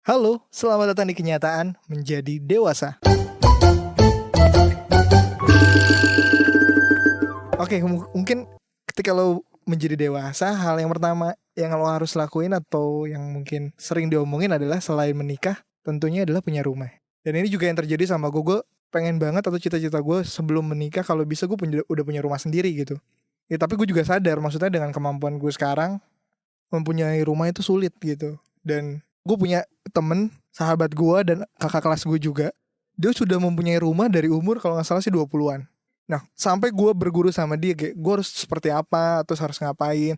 Halo, selamat datang di kenyataan menjadi dewasa. Oke, mungkin ketika lo menjadi dewasa, hal yang pertama yang lo harus lakuin atau yang mungkin sering diomongin adalah selain menikah, tentunya adalah punya rumah. Dan ini juga yang terjadi sama gue pengen banget atau cita-cita gue sebelum menikah kalau bisa gue udah punya rumah sendiri gitu. Ya tapi gue juga sadar maksudnya dengan kemampuan gue sekarang mempunyai rumah itu sulit gitu. Dan gue punya temen, sahabat gue dan kakak kelas gue juga. Dia sudah mempunyai rumah dari umur kalau gak salah sih 20-an. Nah sampai gue berguru sama dia kayak gue harus seperti apa, terus harus ngapain,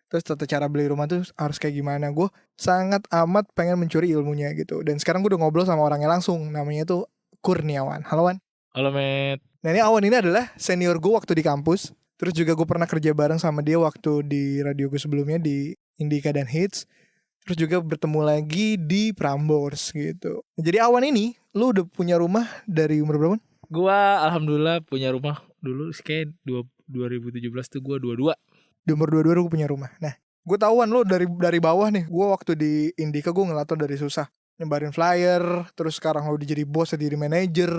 terus tata cara beli rumah tuh harus kayak gimana. Gue sangat amat pengen mencuri ilmunya gitu. Dan sekarang gue udah ngobrol sama orangnya langsung. Namanya tuh Kurniawan. Halo Wan. Halo Met. Nah ini Awan ini adalah senior gue waktu di kampus. Terus juga gue pernah kerja bareng sama dia waktu di radio gue sebelumnya di Indika dan Hits. Terus juga bertemu lagi di Prambors gitu. Jadi Awan ini, lu udah punya rumah dari umur berapa? Gua alhamdulillah punya rumah dulu kayak 2017 tuh gua 22. Di umur 22 lu punya rumah. Nah, gue tahuan lu dari bawah nih. Gue waktu di Indika gue ngeliat lu dari susah. Nyebarin flyer, terus sekarang lu jadi bos, jadi manajer.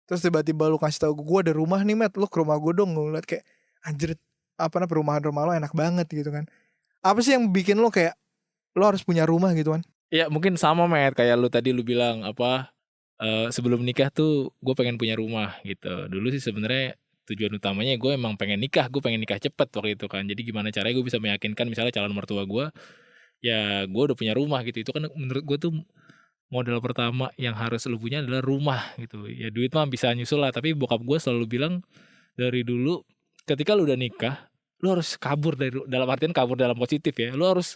Terus tiba-tiba lu kasih tahu gue ada rumah nih Matt, lu ke rumah gue dong. Gue ngeliat kayak anjir, perumahan rumah lo enak banget gitu kan. Apa sih yang bikin lo kayak lo harus punya rumah gitu kan? Ya mungkin sama Met, kayak lu tadi lu bilang sebelum nikah tuh gue pengen punya rumah gitu. Dulu sih sebenarnya tujuan utamanya gue emang pengen nikah cepet waktu itu kan. Jadi gimana caranya gue bisa meyakinkan misalnya calon mertua gue, ya gue udah punya rumah gitu. Itu kan menurut gue tuh modal pertama yang harus lu punya adalah rumah gitu. Ya duit mah bisa nyusul lah, tapi bokap gue selalu bilang dari dulu ketika lu udah nikah, lu harus kabur dalam artian kabur dalam positif ya. Lu harus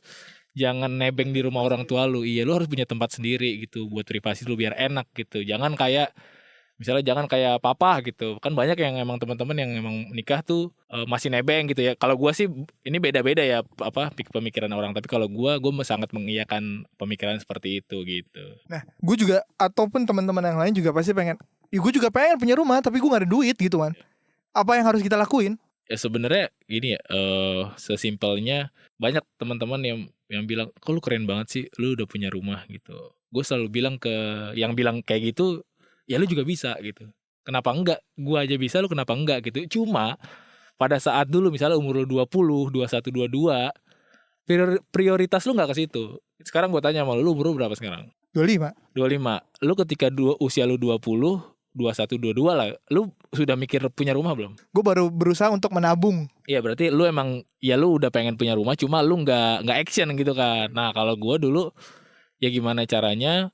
jangan nebeng di rumah orang tua lu. Iya, lu harus punya tempat sendiri gitu buat privasi lu biar enak gitu. Jangan kayak papa gitu. Kan banyak yang emang teman-teman yang emang nikah tuh masih nebeng gitu ya. Kalau gua sih ini beda-beda ya pemikiran orang, tapi kalau gua sangat mengiyakan pemikiran seperti itu gitu. Nah, gue juga ataupun teman-teman yang lain juga pasti pengen. Ya gue juga pengen punya rumah, tapi gue gak ada duit gitu kan. Apa yang harus kita lakuin? Ya sebenarnya gini ya, sesimpelnya banyak teman-teman yang bilang, "Kok lu keren banget sih, lu udah punya rumah," gitu. Gue selalu bilang ke yang bilang kayak gitu, "Ya lu juga bisa," gitu. Kenapa enggak? Gua aja bisa, lu kenapa enggak gitu. Cuma pada saat dulu misalnya umur lu 20, 21, 22, prioritas lu nggak ke situ. Sekarang gue tanya sama lu umur lu berapa sekarang? 25. 25. Lu ketika usia lu 20, 21, 22 lah, lu sudah mikir punya rumah belum? Gue baru berusaha untuk menabung. Iya berarti lu emang ya lu udah pengen punya rumah, cuma lu nggak action gitu kan. Nah kalau gue dulu ya gimana caranya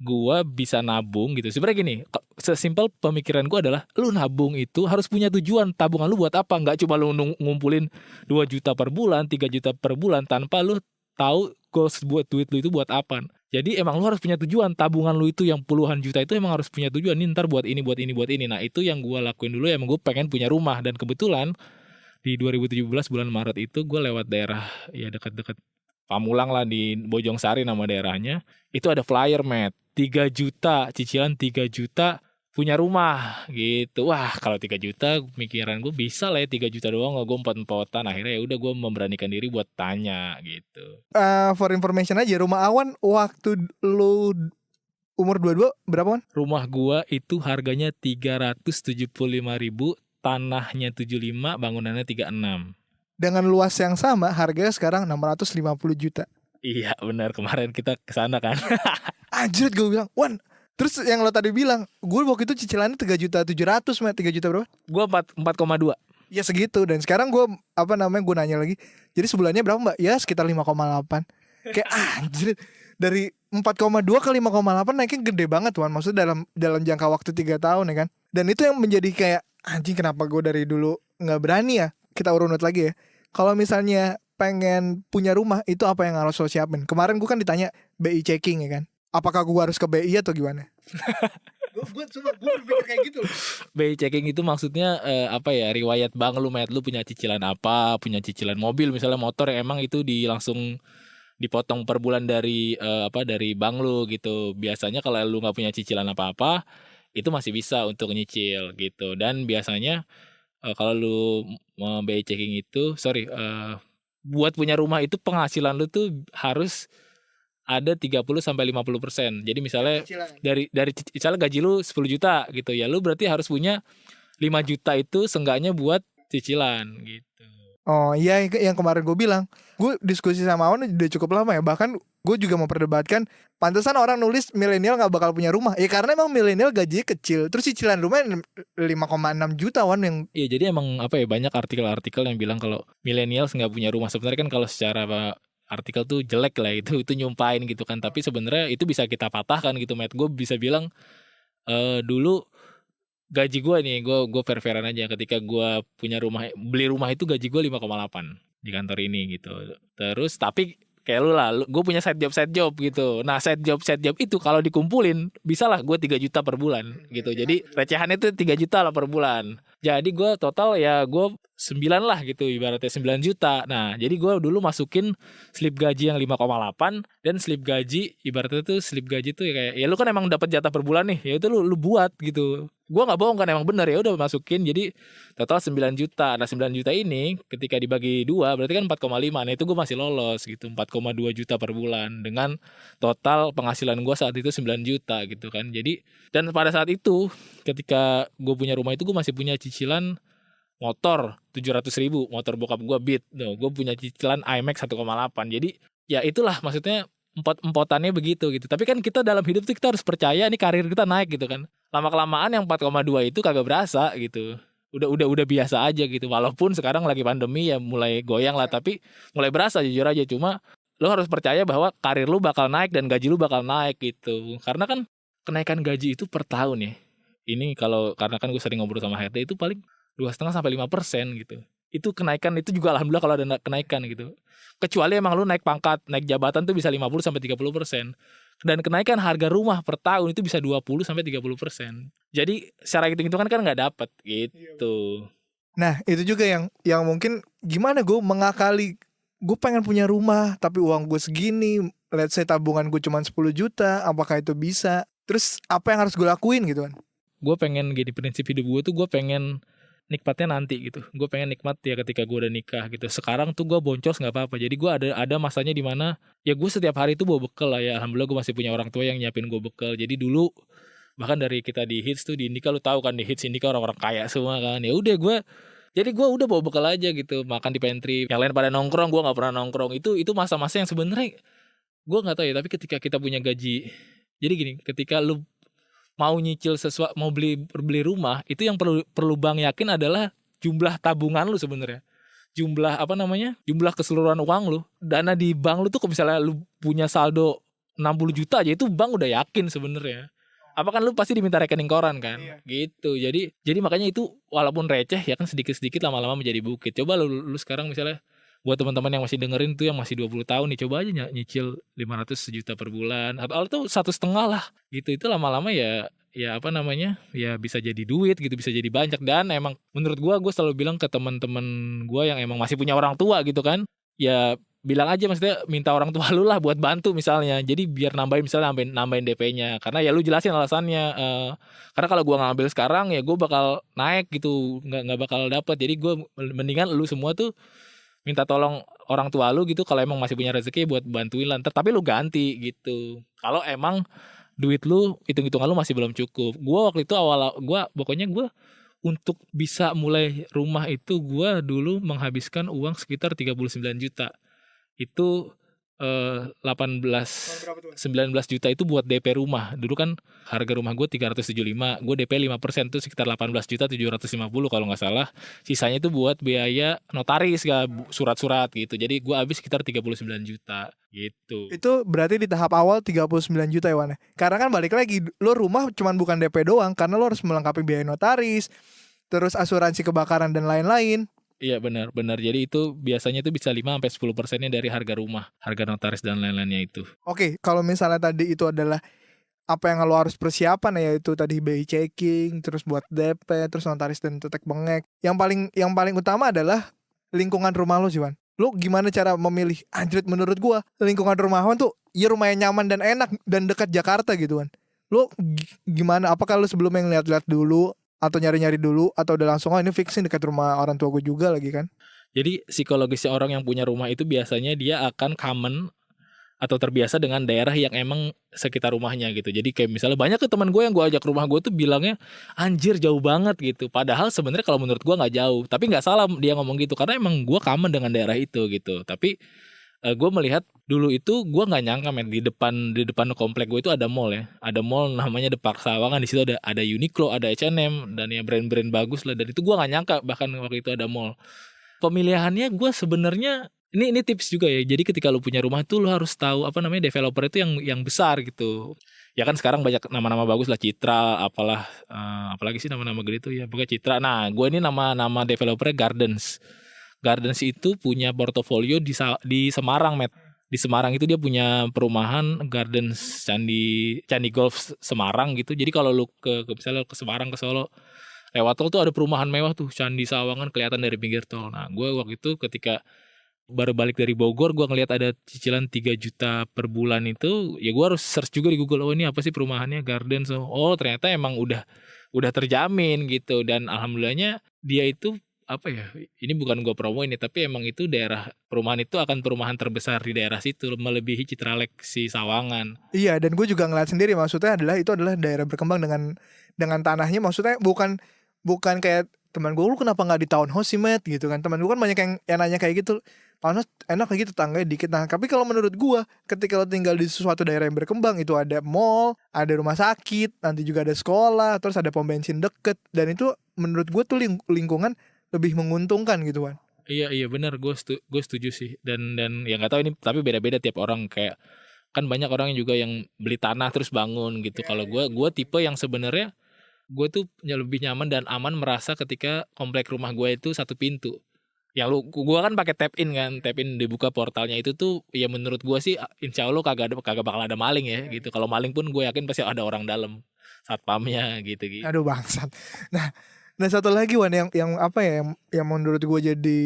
gue bisa nabung gitu. Sebenarnya gini, sesimpel pemikiran gue adalah lu nabung itu harus punya tujuan. Tabungan lu buat apa? Nggak cuma lu ngumpulin 2 juta per bulan, 3 juta per bulan tanpa lu tahu goals buat duit lu itu buat apa. Jadi emang lu harus punya tujuan. Tabungan lu itu yang puluhan juta itu emang harus punya tujuan. Nih ntar buat ini, buat ini, buat ini. Nah itu yang gue lakuin dulu, emang gue pengen punya rumah. Dan kebetulan di 2017 bulan Maret itu gue lewat daerah ya dekat-dekat Pamulang lah, di Bojong Sari nama daerahnya. Itu ada flyer Matt, 3 juta, cicilan 3 juta punya rumah gitu. Wah kalau 3 juta pikiran gue bisa lah ya 3 juta doang, gue empot-empotan. Akhirnya ya udah gue memberanikan diri buat tanya gitu. For information aja, rumah Awan waktu lu umur 22 berapa kan? Rumah gue itu harganya 375.000, tanahnya 75, bangunannya 36. Dengan luas yang sama, harganya sekarang 650 juta. Iya benar, kemarin kita kesana kan. Anjir, gue bilang, Wan. Terus yang lo tadi bilang, gue waktu itu cicilannya 3.700.000, 3 juta berapa? Gue 4,2. Ya segitu. Dan sekarang gue gue nanya lagi. Jadi sebulannya berapa mbak? Ya sekitar 5,8. Kayak anjir, dari 4,2 ke 5,8 naiknya gede banget Wan. Maksudnya dalam jangka waktu 3 tahun ya kan. Dan itu yang menjadi kayak anjing, kenapa gue dari dulu gak berani ya. Kita urut lagi ya. Kalau misalnya pengen punya rumah, itu apa yang harus lo siapin? Kemarin gue kan ditanya BI checking ya kan. Apakah gue harus ke BI atau gimana? Gue berpikir kayak gitu. BI checking itu maksudnya riwayat bank lu, Matt. Lu punya cicilan apa, punya cicilan mobil misalnya, motor yang emang itu langsung dipotong per bulan dari dari bank lu gitu. Biasanya kalau lu nggak punya cicilan apa-apa, itu masih bisa untuk nyicil gitu. Dan biasanya kalau lu BI checking itu buat punya rumah itu penghasilan lu tuh harus ada 30 sampai 50%. Jadi misalnya Cicilan. dari misalnya gaji lu 10 juta gitu ya, lu berarti harus punya 5 juta itu seenggaknya buat cicilan gitu. Oh iya, yang kemarin gue bilang, gue diskusi sama Awan udah cukup lama ya. Bahkan gue juga memperdebatkan, pantesan orang nulis milenial nggak bakal punya rumah. Ya karena emang milenial gajinya kecil, terus cicilan rumahnya 5,6 juta Wan yang. Iya, jadi emang apa ya, banyak artikel-artikel yang bilang kalau millennials nggak punya rumah. Sebenarnya kan kalau secara artikel tuh jelek lah, itu nyumpain gitu kan. Tapi sebenarnya itu bisa kita patahkan gitu, Matt. Gue bisa bilang dulu gaji gue nih, gue fair-fairan aja. Ketika gue punya rumah, beli rumah itu gaji gue 5,8 di kantor ini gitu. Terus tapi kayak lu lah, gue punya side job gitu. Nah side job itu kalau dikumpulin bisa lah gue 3 juta per bulan gitu. Jadi recehannya itu 3 juta lah per bulan. Jadi gue total ya gue 9 lah gitu, ibaratnya 9 juta. Nah jadi gue dulu masukin slip gaji yang 5,8 dan slip gaji, ibaratnya tuh slip gaji tuh ya kayak, ya lu kan emang dapat jatah per bulan nih, ya itu lu buat gitu. Gue nggak bohong kan, emang bener, ya udah masukin. Jadi total 9 juta. Nah 9 juta ini ketika dibagi 2 berarti kan 4,5. Nah itu gue masih lolos gitu, 4,2 juta per bulan dengan total penghasilan gue saat itu 9 juta gitu kan. Jadi dan pada saat itu ketika gue punya rumah itu gue masih punya cicilan motor 700.000, motor bokap gue Beat. Gue punya cicilan iMax 1,8. Jadi ya itulah maksudnya, empotannya begitu gitu. Tapi kan kita dalam hidup tuh kita harus percaya nih karir kita naik gitu kan. Lama-kelamaan yang 4,2 itu kagak berasa gitu. Udah biasa aja gitu. Walaupun sekarang lagi pandemi ya mulai goyang lah, tapi mulai berasa jujur aja. Cuma lo harus percaya bahwa karir lu bakal naik dan gaji lu bakal naik gitu. Karena kan kenaikan gaji itu per tahun ya. Ini karena kan gue sering ngobrol sama HRD itu paling 2,5 sampai 5% gitu. Itu kenaikan itu juga alhamdulillah kalau ada kenaikan gitu. Kecuali emang lu naik pangkat, naik jabatan tuh bisa 50 sampai 30%. Dan kenaikan harga rumah per tahun itu bisa 20 sampai 30%. Jadi secara hitung-hitungan kan nggak dapet gitu. Nah itu juga yang mungkin gimana gue mengakali, gue pengen punya rumah tapi uang gue segini, let's say tabungan gue cuma 10 juta, apakah itu bisa? Terus apa yang harus gue lakuin gitu kan? Gue pengen gini, prinsip hidup gue tuh gue pengen nikmatnya nanti gitu. Gue pengen nikmat ya ketika gue udah nikah gitu. Sekarang tuh gue boncos nggak apa-apa. Jadi gue ada masanya di mana ya gue setiap hari tuh bawa bekal lah ya. Alhamdulillah gue masih punya orang tua yang nyiapin gue bekal. Jadi dulu bahkan dari kita di hits tuh, di Indika lu tahu kan, di hits Indika orang-orang kaya semua kan. Ya udah jadi gue udah bawa bekal aja gitu, makan di pantry. Yang lain pada nongkrong, gue nggak pernah nongkrong. Itu masa-masa yang sebenarnya gue nggak tahu ya. Tapi ketika kita punya gaji, jadi gini, ketika lu mau nyicil sesuatu, mau beli rumah, itu yang perlu bang yakin adalah jumlah tabungan lu sebenarnya. Jumlah jumlah keseluruhan uang lu. Dana di bank lu tuh kalau misalnya lu punya saldo 60 juta aja, itu bank udah yakin sebenarnya. Apa kan lu pasti diminta rekening koran kan? Iya. Gitu. Jadi makanya itu walaupun receh ya kan, sedikit-sedikit lama-lama menjadi bukit. Coba lu sekarang misalnya, buat teman-teman yang masih dengerin tuh, yang masih 20 tahun nih, coba aja nyicil 500 juta per bulan atau tuh 1,5 lah gitu. Itu lama-lama ya ya bisa jadi duit gitu, bisa jadi banyak. Dan emang menurut gue selalu bilang ke teman-teman gue yang emang masih punya orang tua gitu kan, ya bilang aja, maksudnya minta orang tua lu lah buat bantu misalnya. Jadi biar nambahin DP-nya, karena ya lu jelasin alasannya, karena kalau gue ngambil sekarang ya gue bakal naik gitu, nggak bakal dapet. Jadi gue mendingan lu semua tuh minta tolong orang tua lu gitu, kalau emang masih punya rezeki buat bantuin lah, tapi lu ganti gitu kalau emang duit lu, hitung-hitungan lu masih belum cukup. Gue waktu itu gue untuk bisa mulai rumah itu, gue dulu menghabiskan uang sekitar 39 juta. Itu 19 juta itu buat DP rumah. Dulu kan harga rumah gue 375, gue DP 5% tuh sekitar 18 juta 750 kalau nggak salah. Sisanya itu buat biaya notaris, surat-surat gitu. Jadi gue habis sekitar 39 juta gitu. Itu berarti di tahap awal 39 juta ya Wan. Karena kan balik lagi, lo rumah cuman bukan DP doang, karena lo harus melengkapi biaya notaris, terus asuransi kebakaran dan lain-lain. Iya benar. Jadi itu biasanya itu bisa 5-10%-nya dari harga rumah, harga notaris dan lain-lainnya itu. Oke, kalau misalnya tadi itu adalah apa yang lo harus persiapan, yaitu tadi BI checking, terus buat DP, terus notaris dan tetek bengek. Yang paling utama adalah lingkungan rumah lo sih Wan. Lo gimana cara memilih? Anjrit, menurut gua lingkungan rumah Wan tuh ya rumah yang nyaman dan enak dan dekat Jakarta gitu Wan. Lo gimana? Apakah lo sebelumnya ngeliat-liat dulu, atau nyari-nyari dulu, atau udah langsung ini fix dekat rumah orang tua gue juga lagi kan? Jadi psikologisnya orang yang punya rumah itu biasanya dia akan common atau terbiasa dengan daerah yang emang sekitar rumahnya gitu. Jadi kayak misalnya banyak tuh teman gue yang gue ajak rumah gue tuh bilangnya anjir jauh banget gitu. Padahal sebenarnya kalau menurut gue nggak jauh. Tapi nggak salah dia ngomong gitu karena emang gue common dengan daerah itu gitu. Tapi gue melihat dulu itu gue nggak nyangka men di depan komplek gue itu ada mall ya. Ada mall namanya The Park Sawangan, di situ ada Uniqlo, ada H&M dan ya brand-brand bagus lah. Dan itu gue nggak nyangka bahkan waktu itu ada mall. Pemilihannya gue sebenarnya ini tips juga ya. Jadi ketika lu punya rumah tuh lu harus tahu apa namanya developer itu yang besar gitu. Ya kan sekarang banyak nama-nama bagus lah, Citra, apalah apalagi sih nama-nama gede tuh ya. Pokoknya Citra. Nah, gue ini nama developernya Gardens. Gardens itu punya portofolio di Semarang, Met. Di Semarang itu dia punya perumahan Gardens Candi Golf Semarang gitu. Jadi kalau lu ke misalnya ke Semarang ke Solo lewat tol tuh ada perumahan mewah tuh Candi Sawangan kelihatan dari pinggir tol. Nah, gue waktu itu ketika baru balik dari Bogor gue ngeliat ada cicilan 3 juta per bulan itu, ya gue harus search juga di Google, oh ini apa sih perumahannya Gardens. Oh ternyata emang udah terjamin gitu. Dan alhamdulillahnya dia itu apa ya, ini bukan gue promo ini, tapi emang itu daerah perumahan itu akan perumahan terbesar di daerah situ, melebihi Citralex Sawangan. Iya, dan gue juga ngeliat sendiri, maksudnya adalah itu adalah daerah berkembang dengan tanahnya, maksudnya bukan kayak teman gue, lu kenapa nggak di townhouse sih Matt gitu kan. Teman gue kan banyak yang nanya kayak gitu, townhouse enak kayak gitu, tangganya dikit. Nah tapi kalau menurut gue, ketika lo tinggal di suatu daerah yang berkembang, itu ada mall, ada rumah sakit, nanti juga ada sekolah, terus ada pom bensin deket, dan itu menurut gue tuh lingkungan lebih menguntungkan gitu kan. Iya benar, gue setuju sih. Dan ya nggak tahu ini, tapi beda-beda tiap orang. Kayak kan banyak orang juga yang beli tanah terus bangun gitu. Kalau gue tipe yang sebenarnya gue tuh lebih nyaman dan aman merasa ketika komplek rumah gue itu satu pintu. Yang gue kan pakai tap in dibuka portalnya itu tuh ya menurut gue sih insya Allah kagak bakal ada maling ya gitu. Kalau maling pun gue yakin pasti ada orang dalam satpamnya gitu. Aduh bangsat. Nah satu lagi Wan, yang apa ya, yang menurut gue jadi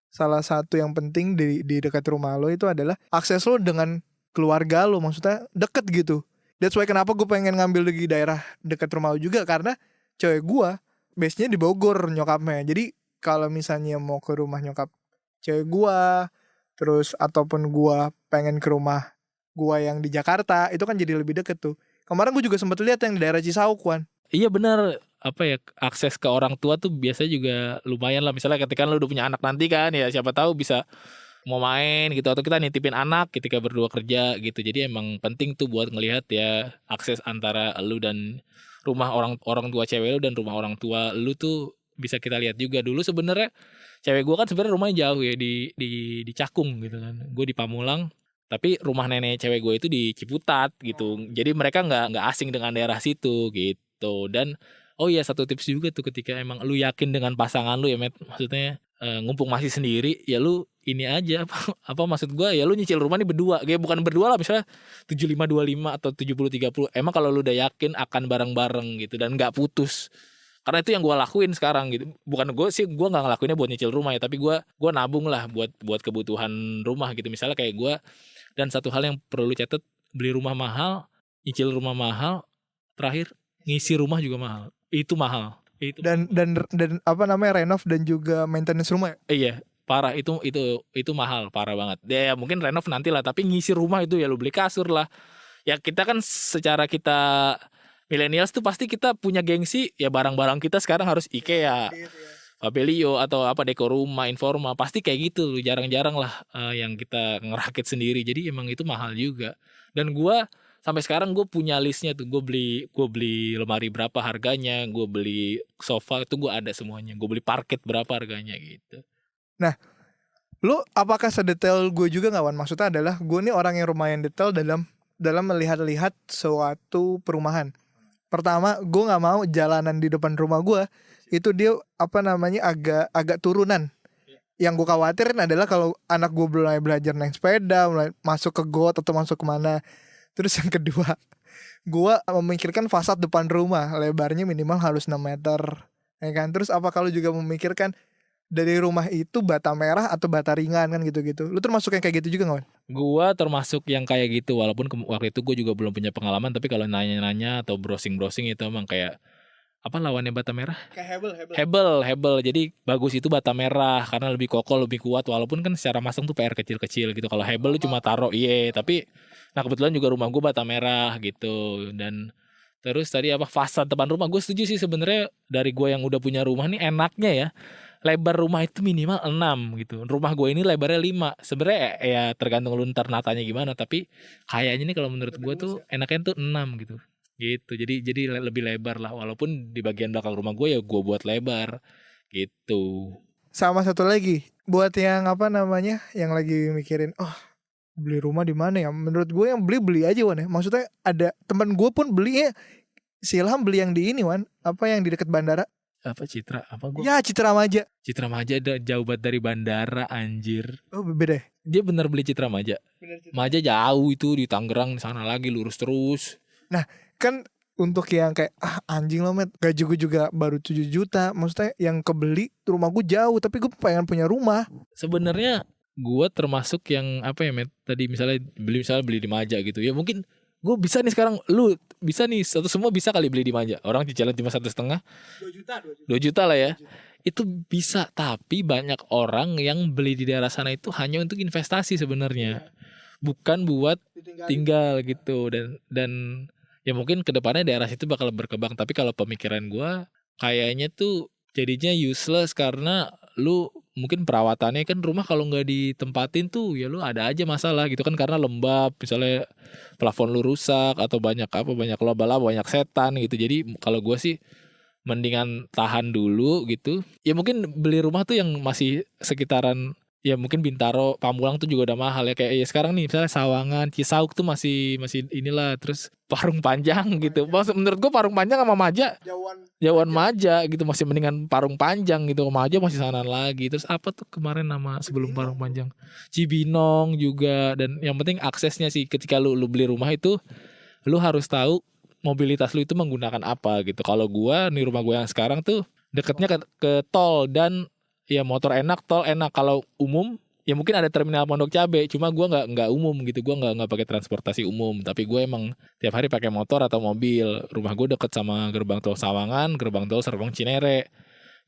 salah satu yang penting di dekat rumah lo itu adalah akses lo dengan keluarga lo, maksudnya deket gitu. That's why kenapa gue pengen ngambil di daerah dekat rumah lo juga, karena cewek gue base-nya di Bogor nyokapnya. Jadi kalau misalnya mau ke rumah nyokap cewek gue, terus ataupun gue pengen ke rumah gue yang di Jakarta, itu kan jadi lebih deket tuh. Kemarin gue juga sempat lihat yang di daerah Cisauk Wan. Iya benar, apa ya, akses ke orang tua tuh biasanya juga lumayan lah. Misalnya ketika lu udah punya anak nanti kan, ya siapa tahu bisa mau main gitu, atau kita nitipin anak ketika berdua kerja gitu. Jadi emang penting tuh buat ngelihat ya akses antara lu dan rumah orang tua cewek lu dan rumah orang tua lu tuh bisa kita lihat juga. Dulu sebenarnya cewek gua kan sebenarnya rumahnya jauh ya di Cakung gitu kan. Gue di Pamulang. Tapi rumah nenek cewek gue itu di Ciputat gitu. Jadi mereka nggak asing dengan daerah situ gitu. Dan oh iya satu tips juga tuh, ketika emang lu yakin dengan pasangan lu ya Matt, maksudnya ngumpung masih sendiri ya lu ini aja apa maksud gue ya, lu nyicil rumah nih berdua, kayak bukan berdua lah, misalnya 75-25 atau 70-30. Emang kalau lu udah yakin akan bareng-bareng gitu dan nggak putus. Karena itu yang gue lakuin sekarang gitu. Bukan gue nggak ngelakuinnya buat nyicil rumah ya, tapi gue nabung lah buat kebutuhan rumah gitu. Misalnya kayak gue, dan satu hal yang perlu catat, beli rumah mahal, nyicil rumah mahal, terakhir ngisi rumah juga mahal. Itu mahal. Itu Dan apa namanya, renov dan juga maintenance rumah ya? iya, parah, itu mahal, parah banget. Ya mungkin renov nanti lah, tapi ngisi rumah itu ya lu beli kasur lah. Ya kita kan secara kita millennials tuh pasti kita punya gengsi ya, barang-barang kita sekarang harus IKEA, Fabelio atau apa dekor rumah, Informa, pasti kayak gitu. Lu jarang-jarang lah yang kita ngerakit sendiri. Jadi emang itu mahal juga. Dan gua sampai sekarang gue punya listnya tuh, gue beli lemari berapa harganya, gue beli sofa itu gue ada semuanya, gue beli parket berapa harganya gitu. Nah, lu apakah sedetail gue juga nggak Wan? Maksudnya adalah gue nih orang yang lumayan detail dalam melihat suatu perumahan. Pertama, gue nggak mau jalanan di depan rumah gue itu dia apa namanya agak turunan. Yang gue khawatirin adalah kalau anak gue mulai belajar naik sepeda, mulai masuk ke got atau masuk kemana. Terus yang kedua, gue memikirkan fasad depan rumah, lebarnya minimal harus 6 meter, ya kan? Terus apa kalau juga memikirkan dari rumah itu bata merah atau bata ringan kan gitu-gitu. Lu termasuk yang kayak gitu juga gak? Gue termasuk yang kayak gitu, walaupun waktu itu gue juga belum punya pengalaman, tapi kalau nanya-nanya atau browsing itu emang kayak apa lawannya bata merah? Kayak Hebel. Jadi bagus itu bata merah karena lebih kokoh, lebih kuat, walaupun kan secara masang tuh PR kecil-kecil gitu. Kalau Hebel lu cuma taruh, tapi nah kebetulan juga rumah gue bata merah gitu. Dan terus tadi apa, fasad depan rumah gue setuju sih sebenarnya. Dari gue yang udah punya rumah nih, enaknya ya lebar rumah itu minimal 6 gitu. Rumah gue ini lebarnya 5. Sebenarnya ya tergantung lu ntar natanya gimana, tapi kayaknya nih kalau menurut gue tuh enaknya tuh 6 gitu. Gitu. Jadi lebih lebar lah, walaupun di bagian belakang rumah gue ya gue buat lebar gitu. Sama satu lagi buat yang apa namanya, yang lagi mikirin beli rumah di mana ya, menurut gue yang beli aja Wan ya. Maksudnya ada teman gue pun belinya, si Ilham beli yang di ini Wan, apa yang di dekat bandara. Apa Citra? Apa gue? Ya Citra Maja. Citra Maja ada jauh banget dari bandara anjir. Oh beda ya? Dia bener beli Citra Maja. Maja jauh itu di Tangerang, di sana lagi lurus terus. Nah kan untuk yang kayak anjing lo met, gaji gue juga baru 7 juta. Maksudnya yang kebeli rumah gue jauh, tapi gue pengen punya rumah. Sebenarnya gue termasuk yang apa ya met, tadi misalnya beli di Maja gitu ya, mungkin gue bisa nih sekarang, lu bisa nih, atau semua bisa kali beli di Maja. Orang cicilan cuma 1,5, 2 juta lah ya. Itu bisa, tapi banyak orang yang beli di daerah sana itu hanya untuk investasi sebenarnya, bukan buat tinggal gitu. Dan ya mungkin kedepannya daerah situ bakal berkembang, tapi kalau pemikiran gue kayaknya tuh jadinya useless, karena lu mungkin perawatannya kan, rumah kalau nggak ditempatin tuh ya lu ada aja masalah gitu kan, karena lembab misalnya, plafon lu rusak, atau banyak laba-laba, banyak setan gitu. Jadi kalau gue sih mendingan tahan dulu gitu. Ya mungkin beli rumah tuh yang masih sekitaran, ya mungkin Bintaro, Pamulang tuh juga udah mahal ya. Kayak ya sekarang nih misalnya Sawangan, Cisauk tuh masih inilah. Terus Parung Panjang gitu. Maksud menurut gue Parung Panjang sama Maja jauhan Maja gitu, masih mendingan Parung Panjang gitu. Maja masih sanan lagi. Terus apa tuh kemarin nama sebelum Parung Panjang, Cibinong juga. Dan yang penting aksesnya sih, ketika lu beli rumah itu lu harus tahu mobilitas lu itu menggunakan apa gitu. Kalau gua nih, rumah gua yang sekarang tuh deketnya ke tol, dan ya motor enak, tol enak. Kalau umum ya mungkin ada terminal Pondok Cabe, cuma gua nggak umum gitu. Gua nggak pakai transportasi umum, tapi gue emang tiap hari pakai motor atau mobil. Rumah gue deket sama gerbang tol Sawangan, gerbang tol Serpong Cinere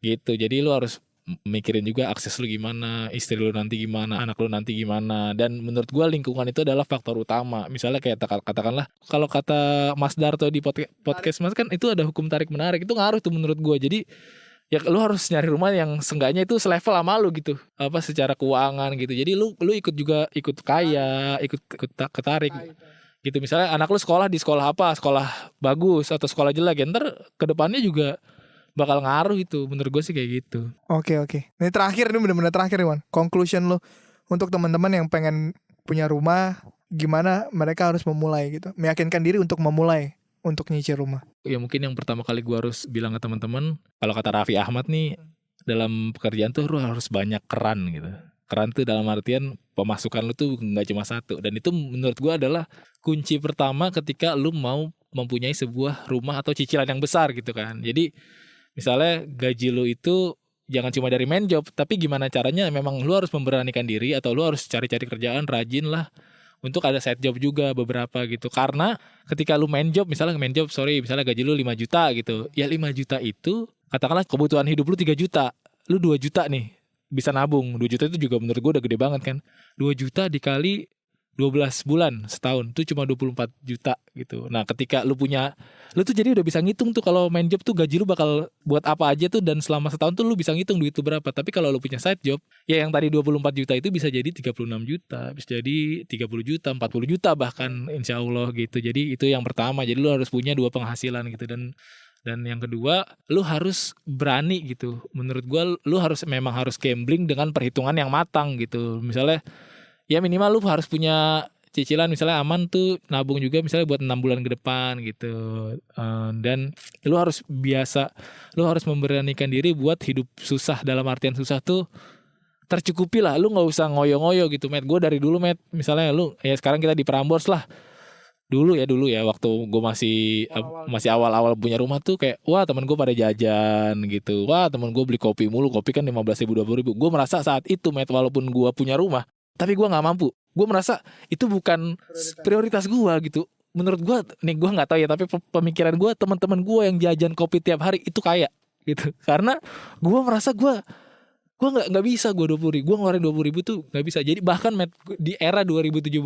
gitu. Jadi lu harus mikirin juga akses lu gimana, istri lu nanti gimana, anak lu nanti gimana. Dan menurut gue lingkungan itu adalah faktor utama. Misalnya kayak katakanlah, kalau kata Mas Darto di podcast Mas kan, itu ada hukum tarik menarik, itu ngaruh tuh menurut gue. Jadi ya lu harus nyari rumah yang seenggaknya itu selevel sama lu gitu, apa secara keuangan gitu. Jadi lu ikut kaya, ikut ketarik gitu. Misalnya anak lu sekolah di sekolah apa, sekolah bagus atau sekolah jelek, ya ntar kedepannya juga bakal ngaruh itu. Menurut gue sih kayak gitu. Oke. Ini terakhir, ini benar-benar terakhir nih Wan. Conclusion lo untuk teman-teman yang pengen punya rumah, gimana mereka harus memulai gitu, meyakinkan diri untuk memulai untuk nyicil rumah. Ya mungkin yang pertama kali gue harus bilang ke teman-teman, kalau kata Raffi Ahmad nih, dalam pekerjaan tuh lu harus banyak keran gitu. Keran tuh dalam artian pemasukan lu tuh nggak cuma satu. Dan itu menurut gue adalah kunci pertama ketika lu mau mempunyai sebuah rumah atau cicilan yang besar gitu kan. Jadi misalnya gaji lu itu jangan cuma dari main job, tapi gimana caranya memang lu harus memberanikan diri, atau lu harus cari-cari kerjaan, rajin lah untuk ada side job juga beberapa gitu. Karena ketika lu misalnya gaji lu 5 juta gitu, ya 5 juta itu katakanlah kebutuhan hidup lu 3 juta, lu 2 juta nih bisa nabung. 2 juta itu juga menurut gue udah gede banget kan. 2 juta dikali 12 bulan setahun tuh cuma 24 juta gitu. Nah ketika lu tuh jadi udah bisa ngitung tuh, kalau main job tuh gaji lu bakal buat apa aja tuh, dan selama setahun tuh lu bisa ngitung duit lu berapa. Tapi kalau lu punya side job, ya yang tadi 24 juta itu bisa jadi 36 juta, bisa jadi 30 juta, 40 juta bahkan, insya Allah gitu. Jadi itu yang pertama, jadi lu harus punya 2 penghasilan gitu. Dan yang kedua, lu harus berani gitu. Menurut gua lu memang harus gambling dengan perhitungan yang matang gitu. Misalnya ya minimal lu harus punya cicilan, misalnya aman tuh nabung juga misalnya buat 6 bulan ke depan gitu. Dan lu harus memberanikan diri buat hidup susah, dalam artian susah tuh tercukupi lah. Lu gak usah ngoyo-ngoyo gitu, Matt. Gue dari dulu, Matt, misalnya lu ya sekarang kita di Prambors lah. Dulu ya waktu gue masih awal-awal punya rumah tuh kayak, wah temen gue pada jajan gitu. Wah temen gue beli kopi mulu, kopi kan 15.000 20.000. Gue merasa saat itu, Matt, walaupun gue punya rumah, tapi gue gak mampu. Gue merasa itu bukan prioritas gue gitu. menurut gue nih, gue nggak tahu ya, tapi pemikiran gue, teman-teman gue yang jajan kopi tiap hari itu kaya gitu. Karena gue merasa gue nggak bisa, gue 20.000, gue ngeluarin 20.000 tuh nggak bisa. Jadi bahkan di era 2017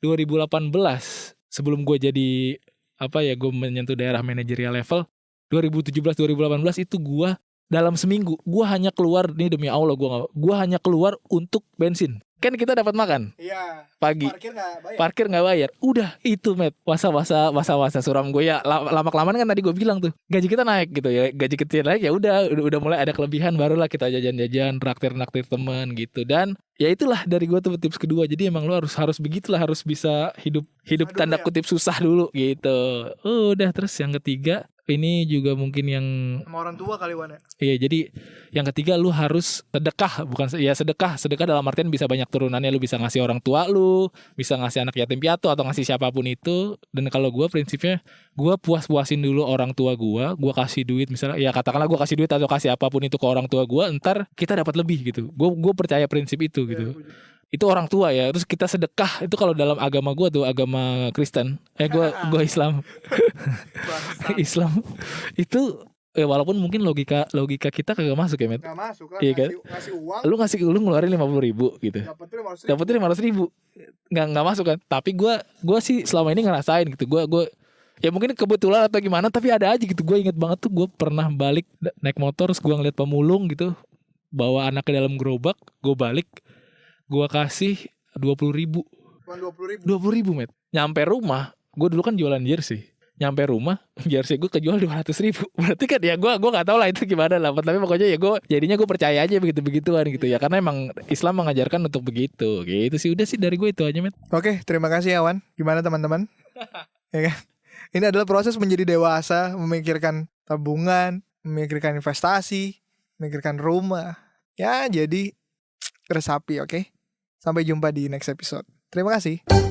2018 sebelum gue jadi apa ya, gue menyentuh daerah manajerial level, 2017 2018 itu gue dalam seminggu gue hanya keluar, nih demi Allah, gue hanya keluar untuk bensin. Kan kita dapat makan Iya. pagi, Parkir nggak bayar. nggak bayar. Udah itu Matt, masa suram gue ya. Lama kelamaan kan tadi gue bilang tuh, gaji kita naik gitu ya, gaji kecil naik ya udah mulai ada kelebihan, barulah kita jajan-jajan, naktir teman gitu. Dan ya itulah dari gue tuh tips kedua. Jadi emang lo harus begitulah, harus bisa hidup tanda kutip susah dulu gitu. Udah, terus yang ketiga ini juga mungkin yang Sama orang tua kali Wan ya. iya, jadi yang ketiga lu harus sedekah, bukan ya sedekah dalam artian bisa banyak turunannya, lu bisa ngasih orang tua lu, bisa ngasih anak yatim piatu atau ngasih siapapun itu. Dan kalau gue prinsipnya, gue puas-puasin dulu orang tua gue kasih duit misalnya, ya katakanlah gue kasih duit atau kasih apapun itu ke orang tua gue, ntar kita dapat lebih gitu. Gue percaya prinsip itu gitu. Itu orang tua ya. Terus kita sedekah itu kalau dalam agama gue tuh, agama Kristen, gue Islam. Islam itu walaupun mungkin logika kita kagak masuk ya, Met. Gak masuk lah. Iya kan? Ngasih uang. Lu ngeluarin 50.000 gitu. Dapetnya 500.000. Nggak masuk kan? Tapi gue sih selama ini ngerasain gitu. Gue ya mungkin kebetulan atau gimana, tapi ada aja gitu. Gue inget banget tuh, gue pernah balik naik motor, terus gue ngeliat pemulung gitu bawa anak ke dalam gerobak, gue balik, gue kasih 20.000. 20.000, Met. Nyampe rumah, gue dulu kan jualan jersey. Nyampe rumah, jersey gue kejual 200.000. Berarti kan ya gue nggak tahu lah itu gimana lah. Tapi pokoknya ya gue percaya aja begituan gitu ya. Karena emang Islam mengajarkan untuk begitu. Gitu sih, udah sih dari gue itu aja, Met. Oke, terima kasih ya Wan. Gimana teman-teman? Ya kan? Ini adalah proses menjadi dewasa, memikirkan tabungan, memikirkan investasi, memikirkan rumah. Ya, jadi resapi, oke? Sampai jumpa di next episode. Terima kasih.